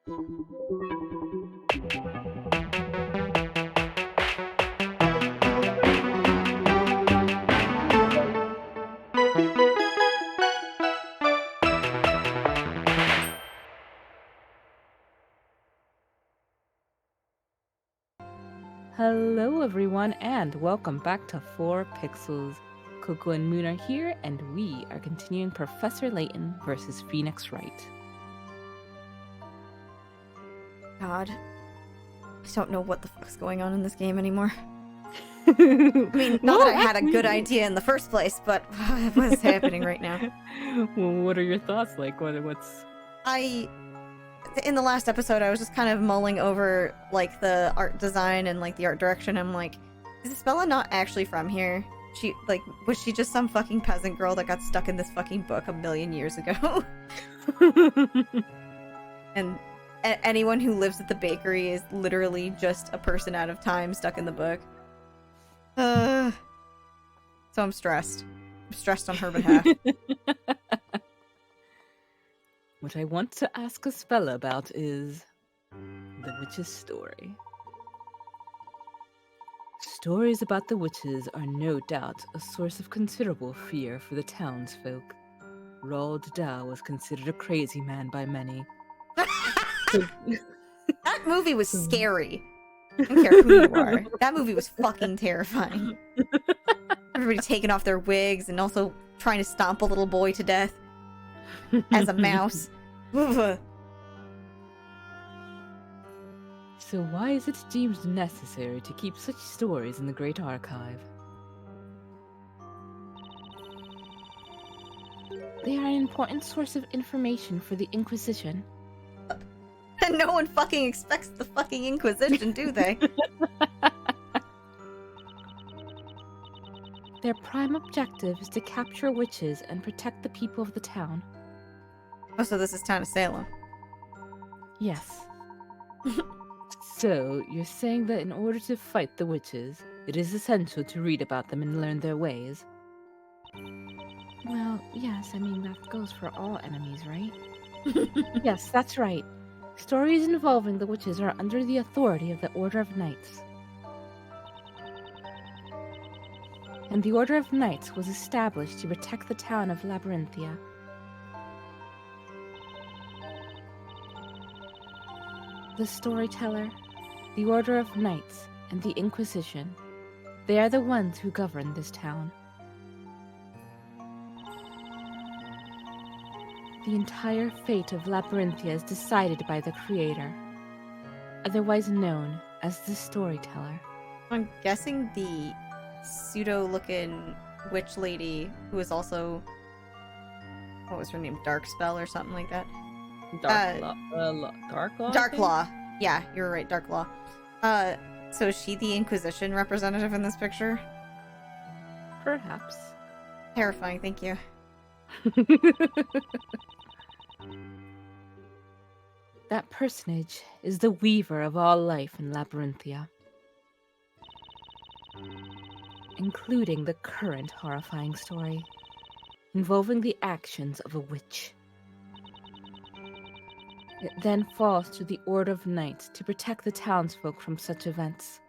Hello everyone and welcome back to 4 Pixels. Coco and Moon are here and we are continuing Professor Layton versus Phoenix Wright. God. I don't know what the fuck's going on in this game anymore. I mean, not that I had a good idea in the first place, but what is happening right now? Well, what are your thoughts like? What's... In the last episode, I was just kind of mulling over, like, the art design and, like, the art direction. I'm like, is Isabella not actually from here? Was she just some fucking peasant girl that got stuck in this fucking book a million years ago? And anyone who lives at the bakery is literally just a person out of time stuck in the book. So I'm stressed. I'm stressed on her behalf. What I want to ask Isabella about is the witch's story. Stories about the witches are no doubt a source of considerable fear for the townsfolk. Roald Dahl was considered a crazy man by many. That movie was scary. I don't care who you are. That movie was fucking terrifying. Everybody taking off their wigs and also trying to stomp a little boy to death as a mouse. So why is it deemed necessary to keep such stories in the Great Archive? They are an important source of information for the Inquisition. And no one fucking expects the fucking Inquisition, do they? Their prime objective is to capture witches and protect the people of the town. Oh, so this is Town of Salem. Yes. So, you're saying that in order to fight the witches, it is essential to read about them and learn their ways? Well, yes, I mean, that goes for all enemies, right? Yes, that's right. Stories involving the witches are under the authority of the Order of Knights. And the Order of Knights was established to protect the town of Labyrinthia. The Storyteller, the Order of Knights, and the Inquisition, they are the ones who govern this town. The entire fate of Labyrinthia is decided by the Creator, otherwise known as the Storyteller. I'm guessing the pseudo-looking witch lady who is also... what was her name? Darkspell or something like that? Darklaw? Darklaw. Yeah, you're right, Darklaw. So is she the Inquisition representative in this picture? Perhaps. Terrifying, thank you. That personage is the weaver of all life in Labyrinthia, including the current horrifying story involving the actions of a witch. It then falls to the Order of Knights to protect the townsfolk from such events.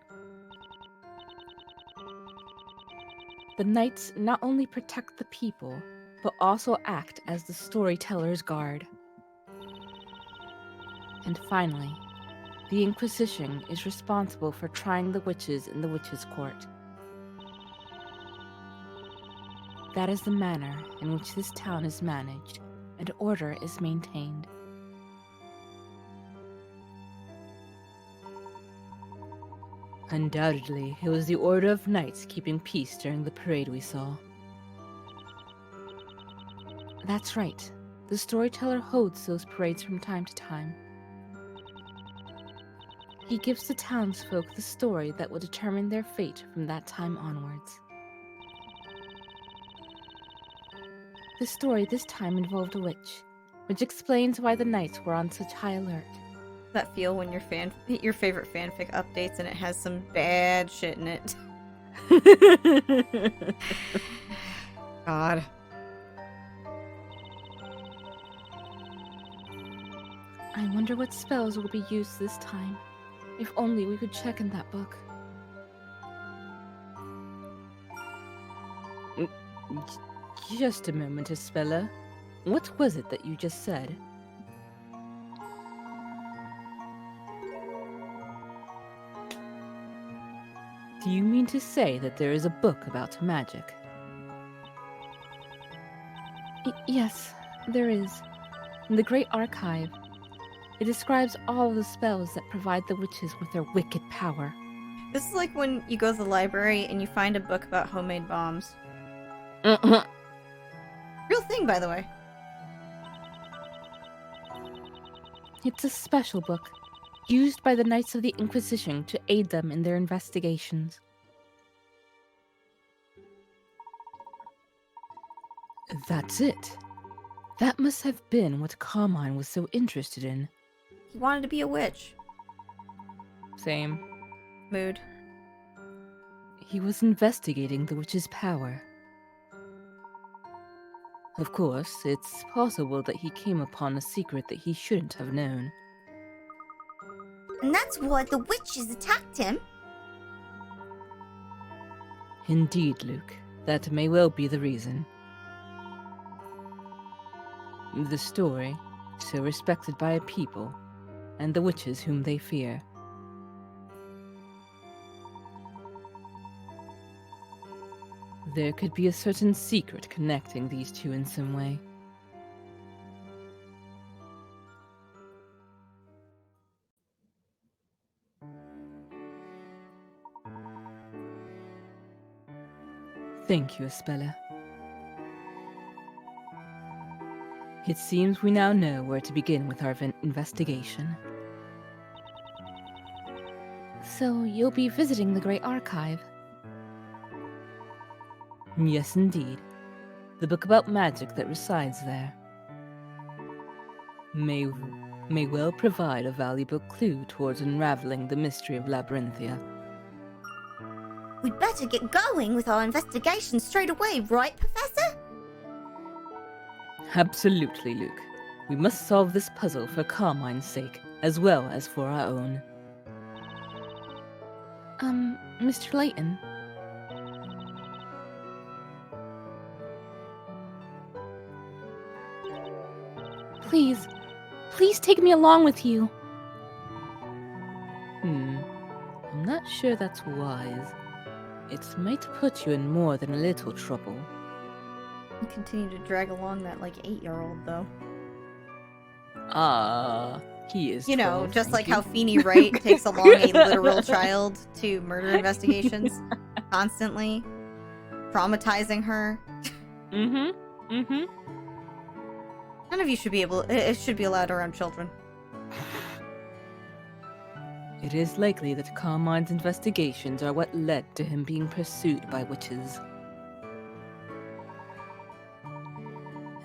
The Knights not only protect the people, but also act as the Storyteller's guard. And finally, the Inquisition is responsible for trying the witches in the Witches' Court. That is the manner in which this town is managed, and order is maintained. Undoubtedly, it was the Order of Knights keeping peace during the parade we saw. That's right. The Storyteller holds those parades from time to time. He gives the townsfolk the story that will determine their fate from that time onwards. The story this time involved a witch, which explains why the knights were on such high alert. That feel when your favorite fanfic updates and it has some bad shit in it. God. I wonder what spells will be used this time. If only we could check in that book. Just a moment, Isabella. What was it that you just said? Do you mean to say that there is a book about magic? Yes, there is. In the Great Archive. It describes all the spells that provide the witches with their wicked power. This is like when you go to the library and you find a book about homemade bombs. Real thing, by the way. It's a special book, used by the Knights of the Inquisition to aid them in their investigations. That's it. That must have been what Carmine was so interested in. He wanted to be a witch. Same. Mood. He was investigating the witch's power. Of course, it's possible that he came upon a secret that he shouldn't have known. And that's why the witches attacked him? Indeed, Luke. That may well be the reason. The story, so respected by a people, and the witches whom they fear. There could be a certain secret connecting these two in some way. Thank you, Espella. It seems we now know where to begin with our investigation. So, you'll be visiting the Great Archive? Yes, indeed. The book about magic that resides there may well provide a valuable clue towards unraveling the mystery of Labyrinthia. We'd better get going with our investigation straight away, right, Professor? Absolutely, Luke. We must solve this puzzle for Carmine's sake, as well as for our own. Mr. Layton? Please take me along with you. I'm not sure that's wise. It might put you in more than a little trouble. You continue to drag along that, 8-year-old, though. He is 12, just like you. how Feeny Wright takes along a literal child to murder investigations constantly, traumatizing her. None of you should be it should be allowed around children. It is likely that Carmine's investigations are what led to him being pursued by witches.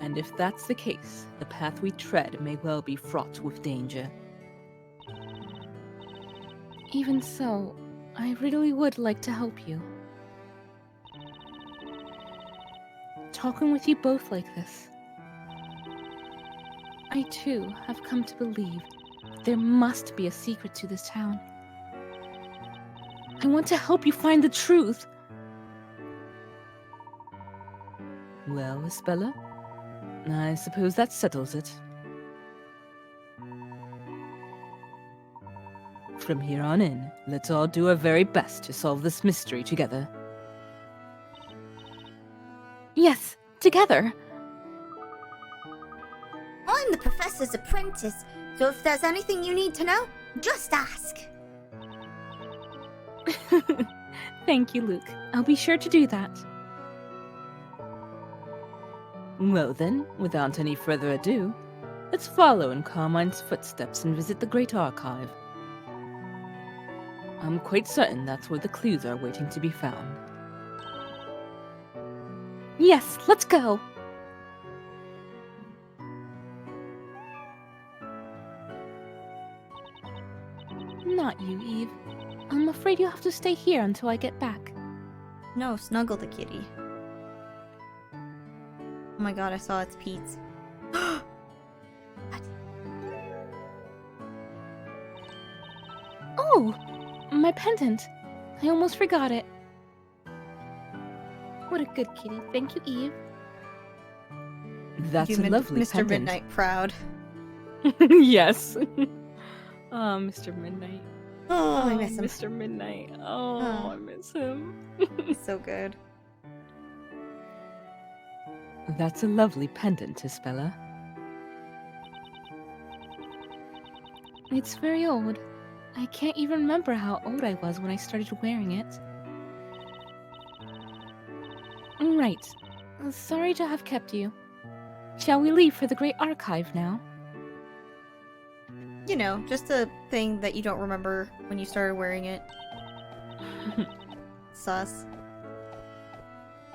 And if that's the case, the path we tread may well be fraught with danger. Even so, I really would like to help you. Talking with you both like this, I too have come to believe there must be a secret to this town. I want to help you find the truth. Well, Isabella, I suppose that settles it. From here on in, let's all do our very best to solve this mystery together. Yes, together! I'm the Professor's apprentice, so if there's anything you need to know, just ask. Thank you, Luke. I'll be sure to do that. Well then, without any further ado, let's follow in Carmine's footsteps and visit the Great Archive. I'm quite certain that's where the clues are waiting to be found. Yes, let's go! Not you, Eve. I'm afraid you'll have to stay here until I get back. No, snuggle the kitty. Oh my god, I saw its Pete's. What? Oh, my pendant. I almost forgot it. What a good kitty. Thank you, Eve. That's a lovely Mr. pendant. Midnight proud. Yes. Oh, Mr. Midnight. Oh, I miss him. Mr. Midnight. Oh, I miss him. He's so good. That's a lovely pendant, Isabella. It's very old. I can't even remember how old I was when I started wearing it. Right. Sorry to have kept you. Shall we leave for the Great Archive now? You know, just a thing that you don't remember when you started wearing it. Sus.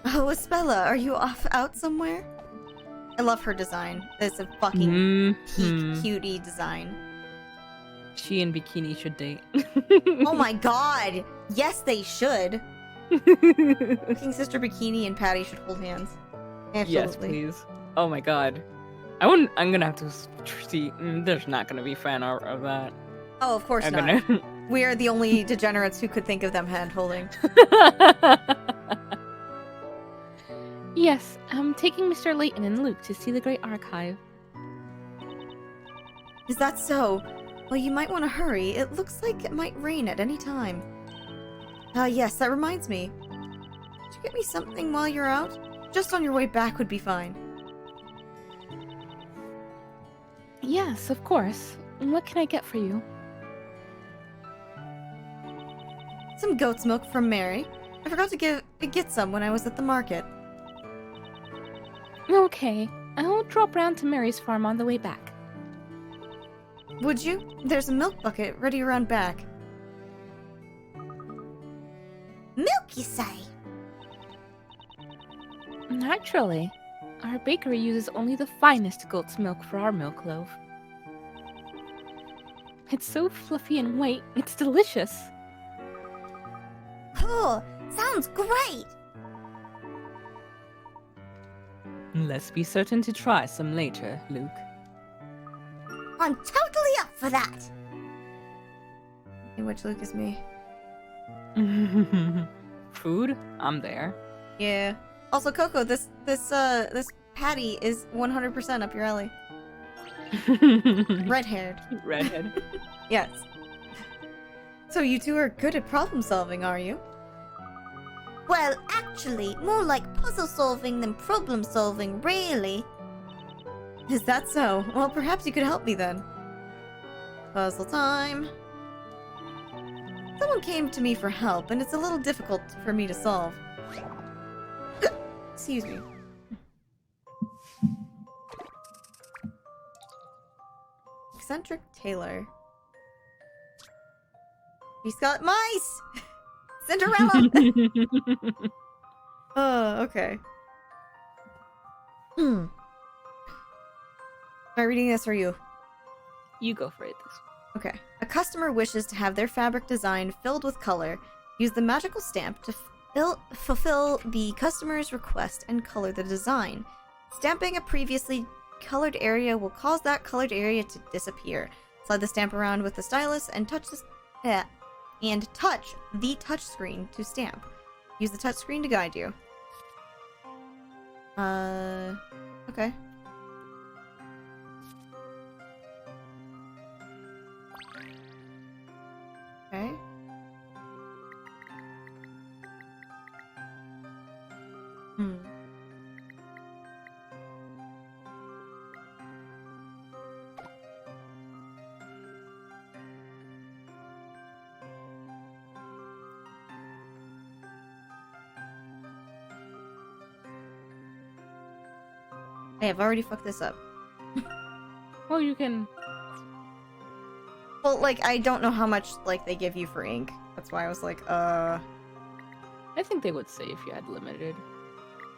Oh, Espella, are you off out somewhere? I love her design. It's a fucking peak cutie design. She and Bikini should date. Oh my god! Yes, they should! Fucking Sister Bikini and Patty should hold hands. Absolutely. Yes, please. Oh my god. I'm gonna have to see. There's not gonna be fan art of that. Oh, of course not. We are the only degenerates who could think of them hand holding. Yes, I'm taking Mr. Layton and Luke to see the Great Archive. Is that so? Well, you might want to hurry. It looks like it might rain at any time. Yes, that reminds me. Could you get me something while you're out? Just on your way back would be fine. Yes, of course. What can I get for you? Some goat's milk from Mary. I forgot to get some when I was at the market. Okay, I'll drop round to Mary's farm on the way back. Would you? There's a milk bucket ready around back. Milk, you say? Naturally. Our bakery uses only the finest goat's milk for our milk loaf. It's so fluffy and white, it's delicious. Cool. Sounds great. Let's be certain to try some later, Luke. I'm totally up for that. In which Luke is me. Food? I'm there. Yeah. Also, Coco, this patty is 100% up your alley. Red-haired. Redhead. Yes. So you two are good at problem solving, are you? Well, actually, more like puzzle solving than problem solving, really. Is that so? Well, perhaps you could help me then. Puzzle time. Someone came to me for help, and it's a little difficult for me to solve. Excuse me. Eccentric Tailor. He's got mice! Cinderella! Oh, okay. Am I reading this or you? You go for it. Okay. A customer wishes to have their fabric design filled with color. Use the magical stamp to fulfill the customer's request and color the design. Stamping a previously colored area will cause that colored area to disappear. Slide the stamp around with the stylus and touch the touch screen to stamp. Use the touch screen to guide you. Okay. Okay. I have already fucked this up. Well, you can... Well, like, I don't know how much, like, they give you for ink. That's why I was like, I think they would say if you had limited.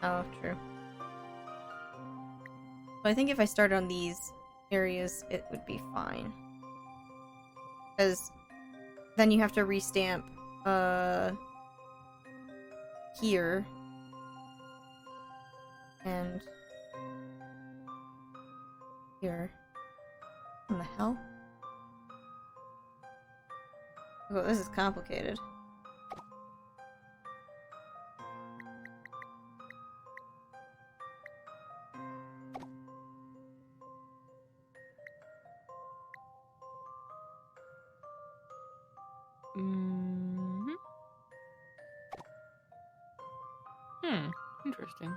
Oh, true. But I think if I started on these areas, it would be fine. Because then you have to restamp, here. And here. What the hell? Oh, this is complicated. Mm-hmm. Interesting.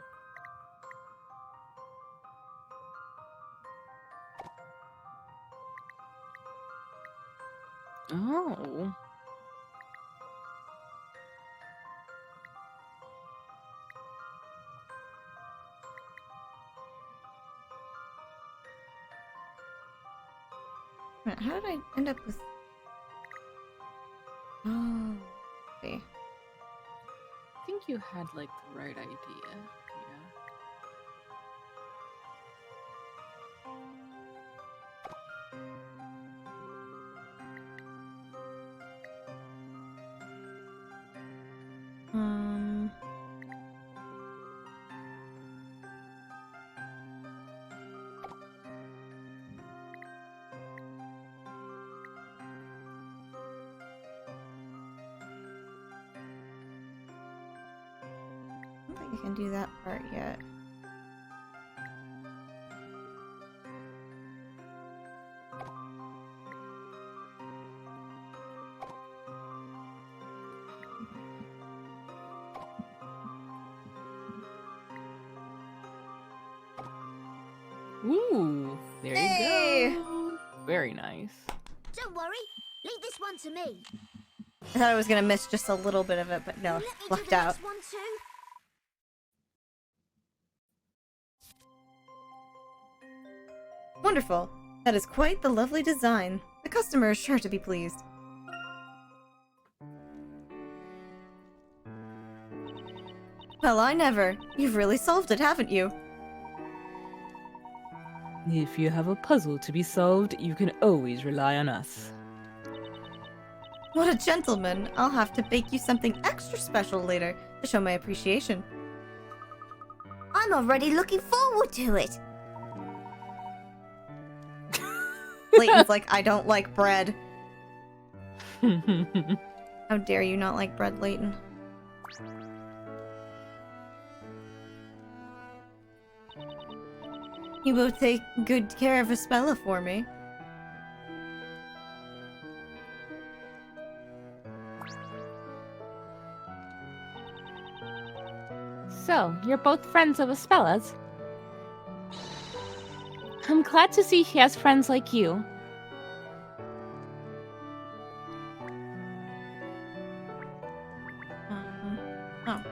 Oh. How did I end up with... Oh, okay. I think you had, like, the right idea. Yeah. I don't think I can do that part yet. Ooh, there Hey! you go. Very nice. Don't worry, leave this one to me. I thought I was gonna miss just a little bit of it, but no, Let me do lucked the out. next one too. Wonderful. That is quite the lovely design. The customer is sure to be pleased. Well, I never. You've really solved it, haven't you? If you have a puzzle to be solved, you can always rely on us. What a gentleman. I'll have to bake you something extra special later to show my appreciation. I'm already looking forward to it. Layton's like, I don't like bread. How dare you not like bread, Layton? You both take good care of Espella for me. So, you're both friends of Espella's? I'm glad to see he has friends like you. Oh.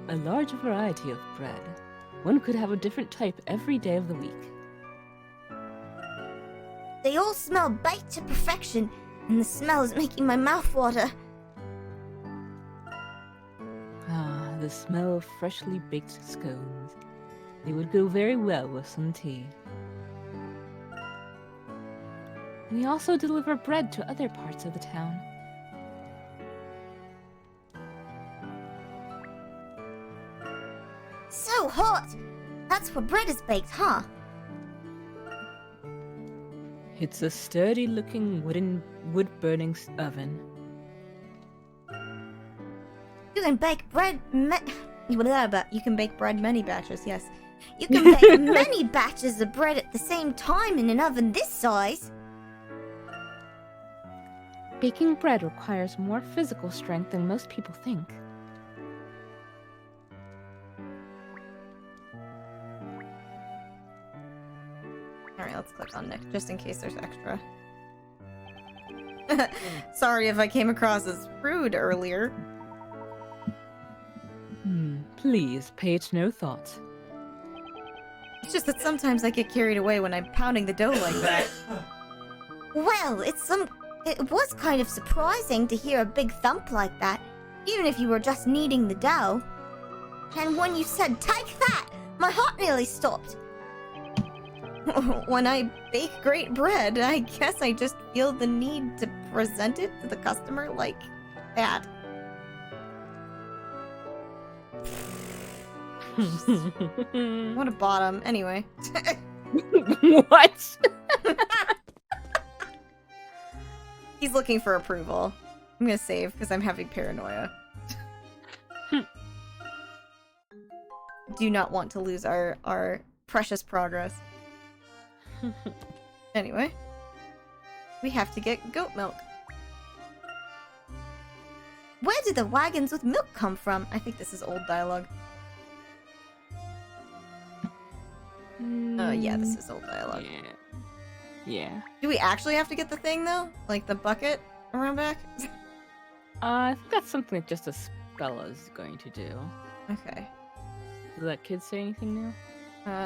A large variety of bread. One could have a different type every day of the week. They all smell baked to perfection, and the smell is making my mouth water. Ah, the smell of freshly baked scones. They would go very well with some tea. We also deliver bread to other parts of the town. So hot! That's where bread is baked, huh? It's a sturdy-looking wood-burning oven. You can bake bread you can bake bread many batches, yes. You can bake many batches of bread at the same time in an oven this size. Baking bread requires more physical strength than most people think. Alright, let's click on next, just in case there's extra. Sorry if I came across as rude earlier. Please pay it no thought. It's just that sometimes I get carried away when I'm pounding the dough like that. Well, it was kind of surprising to hear a big thump like that, even if you were just kneading the dough. And when you said, "Take that!" my heart nearly stopped. When I bake great bread, I guess I just feel the need to present it to the customer like that. What a bottom. Anyway. What? He's looking for approval. I'm gonna save because I'm having paranoia. Do not want to lose our precious progress. Anyway, we have to get goat milk. Where do the wagons with milk come from? I think this is old dialogue. Yeah, this is old dialogue. Yeah. Do we actually have to get the thing though? Like the bucket around back? I think that's something that just a Spella's going to do. Okay. Did that kid say anything new?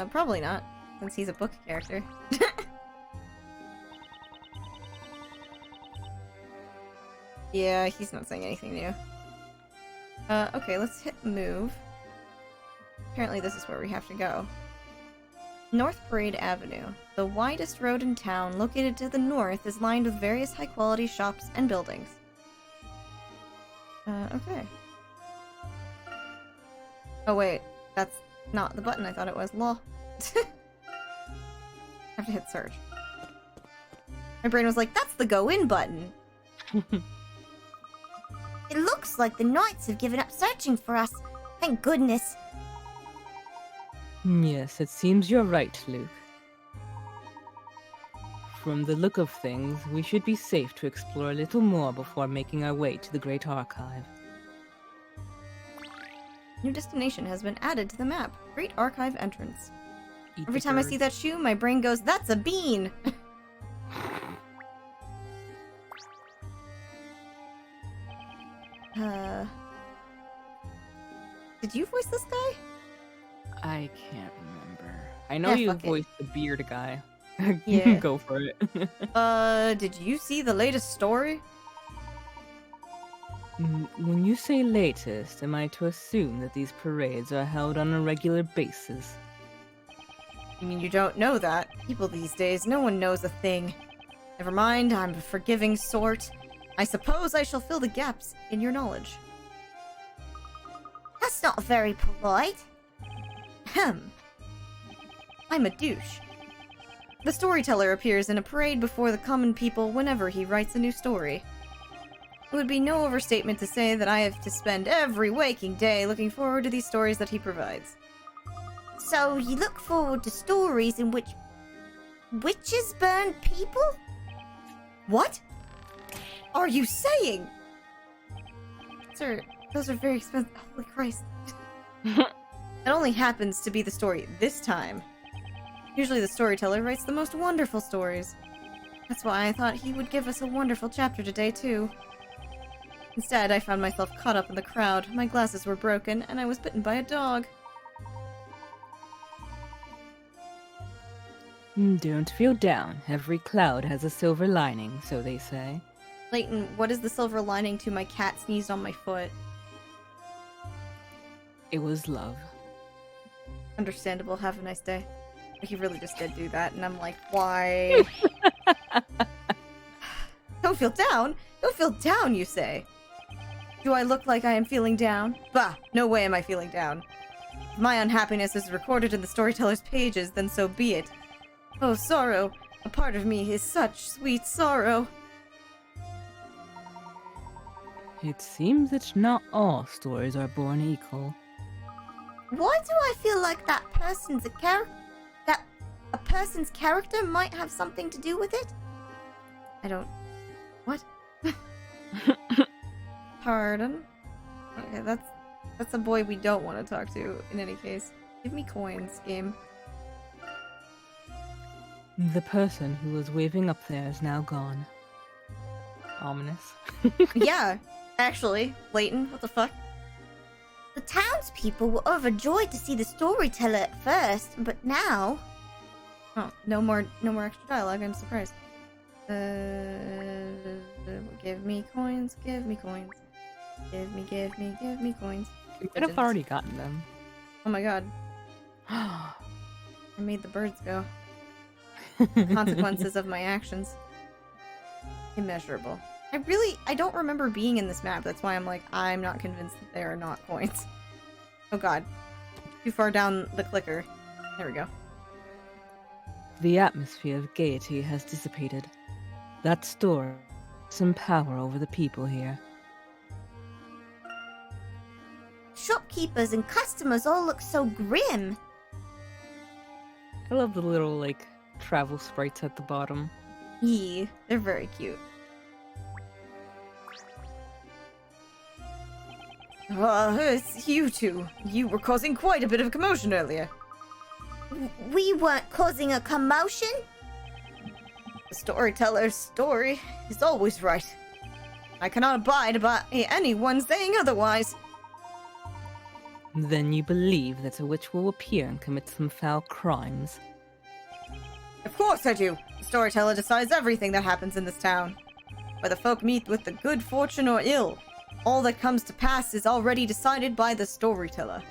Probably not, since he's a book character. Yeah, he's not saying anything new. Okay, let's hit move. Apparently this is where we have to go. North Parade Avenue. The widest road in town, located to the north, is lined with various high-quality shops and buildings. Okay. Oh wait, that's not the button I thought it was. Lol. Have to hit search. My brain was like, that's the go in button. It looks like the knights have given up searching for us. Thank goodness. Yes, it seems you're right, Luke. From the look of things, we should be safe to explore a little more before making our way to the Great Archive. New destination has been added to the map. Great Archive entrance. Eat Every the time I see birds. that shoe, my brain goes, that's a bean! Did you voice this guy? I can't remember. I know Yeah, you fuck it. voiced the beard guy. Yeah. Go for it. Did you see the latest story? When you say latest, am I to assume that these parades are held on a regular basis? I mean, you don't know that. People these days, no one knows a thing. Never mind, I'm a forgiving sort. I suppose I shall fill the gaps in your knowledge. That's not very polite. Ahem. I'm a douche. The storyteller appears in a parade before the common people whenever he writes a new story. It would be no overstatement to say that I have to spend every waking day looking forward to these stories that he provides. So you look forward to stories in which witches burn people? What are you saying? Sir, those are very expensive. Holy Christ. It only happens to be the story this time. Usually the storyteller writes the most wonderful stories. That's why I thought he would give us a wonderful chapter today, too. Instead, I found myself caught up in the crowd, my glasses were broken, and I was bitten by a dog. Don't feel down. Every cloud has a silver lining, so they say. Layton, what is the silver lining to my cat sneezed on my foot? It was love. Understandable, have a nice day. He really just did do that, and I'm like, why? Don't feel down? Don't feel down, you say? Do I look like I am feeling down? Bah, no way am I feeling down. If my unhappiness is recorded in the storyteller's pages, then so be it. Oh, sorrow, a part of me is such sweet sorrow. It seems that not all stories are born equal. Why do I feel like that a person's character might have something to do with it? I don't... What? Pardon? Okay, that's a boy we don't want to talk to, in any case. Give me coins, game. The person who was waving up there is now gone. Ominous. Yeah, actually. Layton, what the fuck? The townspeople were overjoyed to see the storyteller at first, but now... Oh, no more extra dialogue, I'm surprised. Give me coins, give me coins. Give me coins. You could have already gotten them. Oh my god. I made the birds go. The consequences of my actions. Immeasurable. I don't remember being in this map, that's why I'm like, I'm not convinced that they are not coins. Oh god. Too far down the clicker. There we go. The atmosphere of gaiety has dissipated. That story some power over the people here. Shopkeepers and customers all look so grim. I love the little, like, travel sprites at the bottom. Yeah, they're very cute. It's you two. You were causing quite a bit of a commotion earlier. We weren't causing a commotion? The storyteller's story is always right. I cannot abide by anyone saying otherwise. Then you believe that a witch will appear and commit some foul crimes? Of course I do. The storyteller decides everything that happens in this town. Whether folk meet with the good fortune or ill, all that comes to pass is already decided by the storyteller.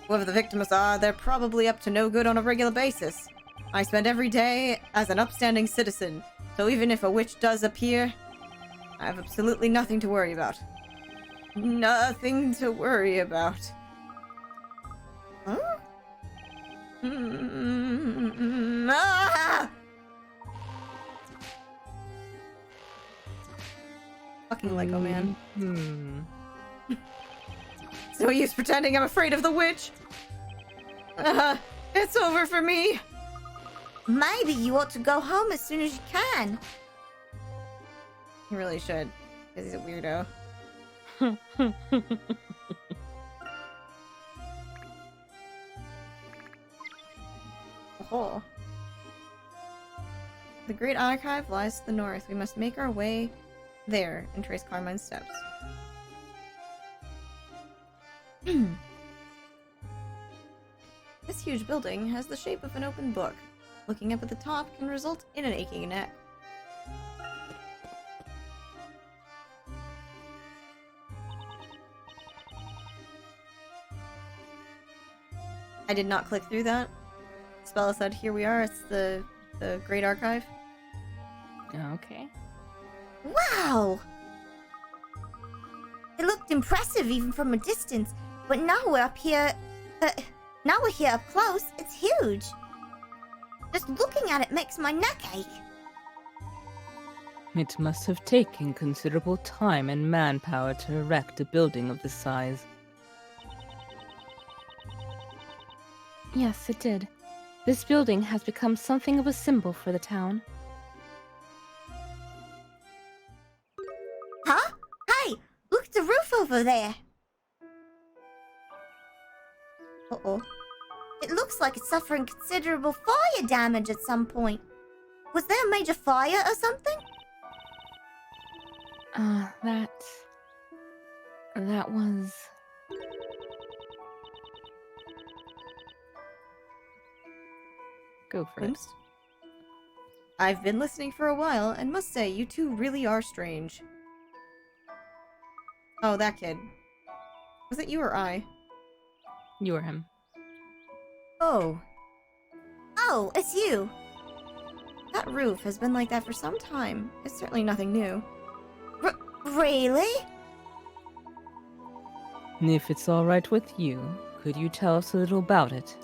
Whoever the victims are, they're probably up to no good on a regular basis. I spend every day as an upstanding citizen, so even if a witch does appear, I have absolutely nothing to worry about. Nothing to worry about. Huh? Ah! Fucking Lego man. It's no use pretending I'm afraid of the witch. It's over for me. Maybe you ought to go home as soon as you can. He really should, because he's a weirdo. Oh. The Great Archive lies to the north. We must make our way there and trace Carmine's steps. This huge building has the shape of an open book. Looking up at the top can result in an aching neck. I did not click through that. Spella said, here we are, it's the Great Archive. Okay. Wow! It looked impressive even from a distance, but now we're up here. Now we're here up close. It's huge. Just looking at it makes my neck ache. It must have taken considerable time and manpower to erect a building of this size. Yes, it did. This building has become something of a symbol for the town. Huh? Hey, look at the roof over there. Uh-oh. It looks like it's suffering considerable fire damage at some point. Was there a major fire or something? That was... Go for it. Oops. I've been listening for a while and must say you two really are strange. Oh, that kid. Was it you or I? You or him. Oh. Oh, it's you. That roof has been like that for some time. It's certainly nothing new. Really? If it's all right with you, could you tell us a little about it?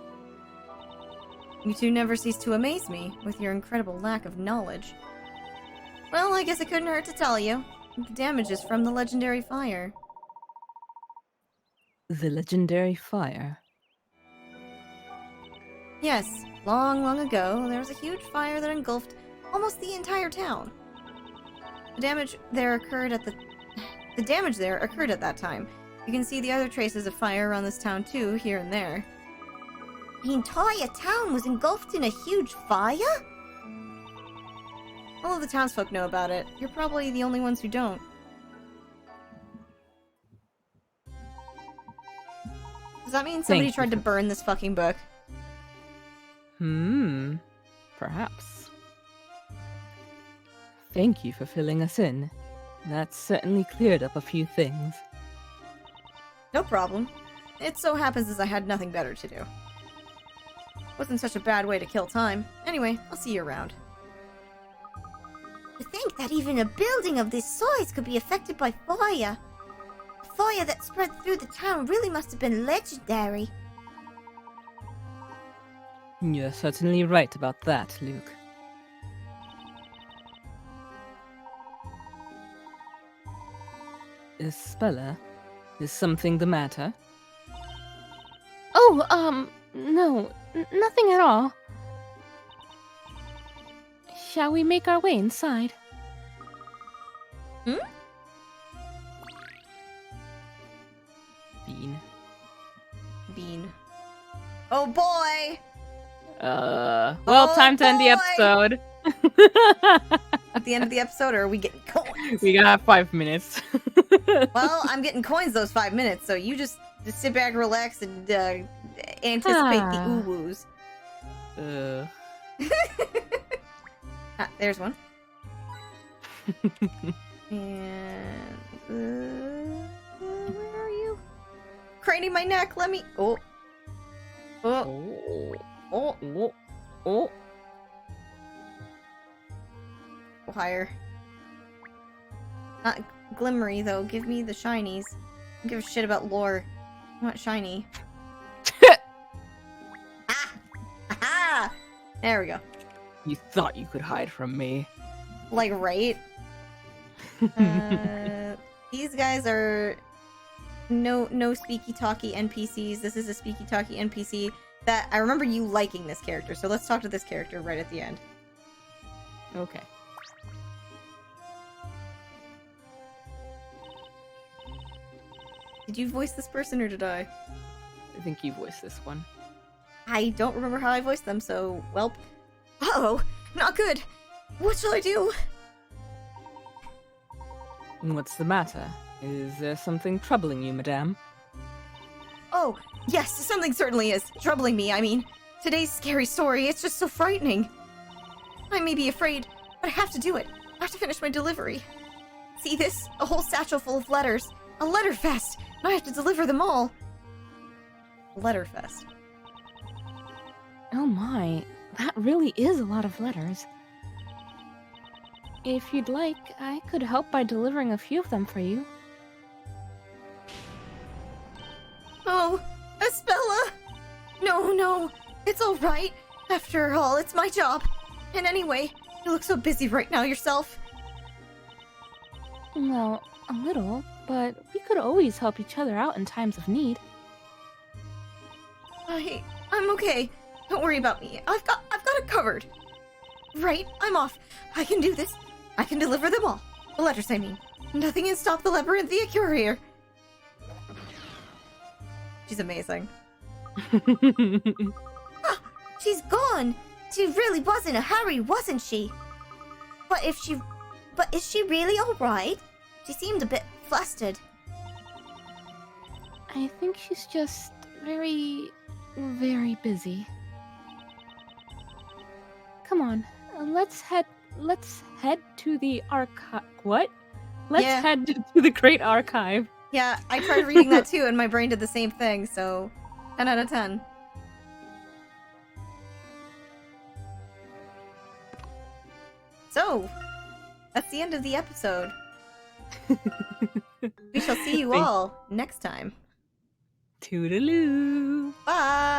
You two never cease to amaze me with your incredible lack of knowledge. Well, I guess it couldn't hurt to tell you. The damage is from the legendary fire. The legendary fire? Yes, long, long ago, there was a huge fire that engulfed almost the entire town. The damage there occurred at that time. You can see the other traces of fire around this town too, here and there. The entire town was engulfed in a huge fire? All of the townsfolk know about it. You're probably the only ones who don't. Does that mean somebody tried to burn this fucking book? Perhaps. Thank you for filling us in. That certainly cleared up a few things. No problem. It so happens as I had nothing better to do. Wasn't such a bad way to kill time. Anyway, I'll see you around. To think that even a building of this size could be affected by fire. The fire that spread through the town really must have been legendary. You're certainly right about that, Luke. Isabella, is something the matter? Oh, no, nothing at all. Shall we make our way inside? Bean. Bean. Oh boy! Well, time to end the boy! episode. At the end of the episode, or are we getting coins? We got 5 minutes. Well, I'm getting coins those 5 minutes, so you just sit back, relax, and anticipate the ooh-woos. There's one. And where are you? Craning my neck. Let me. Oh. Higher. Not glimmery though. Give me the shinies. I don't give a shit about lore. I want shiny. Ah! There we go. You thought you could hide from me. Like, right? These guys are no speaky talky NPCs. This is a speaky talky NPC that I remember you liking this character. So let's talk to this character right at the end. Okay. Did you voice this person or did I? I think you voiced this one. I don't remember how I voiced them, so, welp. Uh-oh, not good. What shall I do? What's the matter? Is there something troubling you, madame? Oh, yes, something certainly is troubling me. I mean, today's scary story, it's just so frightening. I may be afraid, but I have to do it. I have to finish my delivery. See this? A whole satchel full of letters. A letter fest. And I have to deliver them all. Letter fest. Oh my, that really is a lot of letters. If you'd like, I could help by delivering a few of them for you. Oh, Espella! No, it's all right. After all, it's my job. And anyway, you look so busy right now yourself. Well, a little, but we could always help each other out in times of need. I'm okay. Don't worry about me. I've got it covered. Right, I'm off. I can do this. I can deliver them all. The letters, I mean. Nothing can stop the labyrinthic courier. She's amazing. She's gone. She really was in a hurry, wasn't she? But is she really alright? She seemed a bit flustered. I think she's just very, very busy. Come on, let's head to the archive. What? Let's Yeah. head to the Great Archive. Yeah, I tried reading that too, and my brain did the same thing, so 10 out of 10. So, that's the end of the episode. We shall see you all next time. Toodaloo! Bye!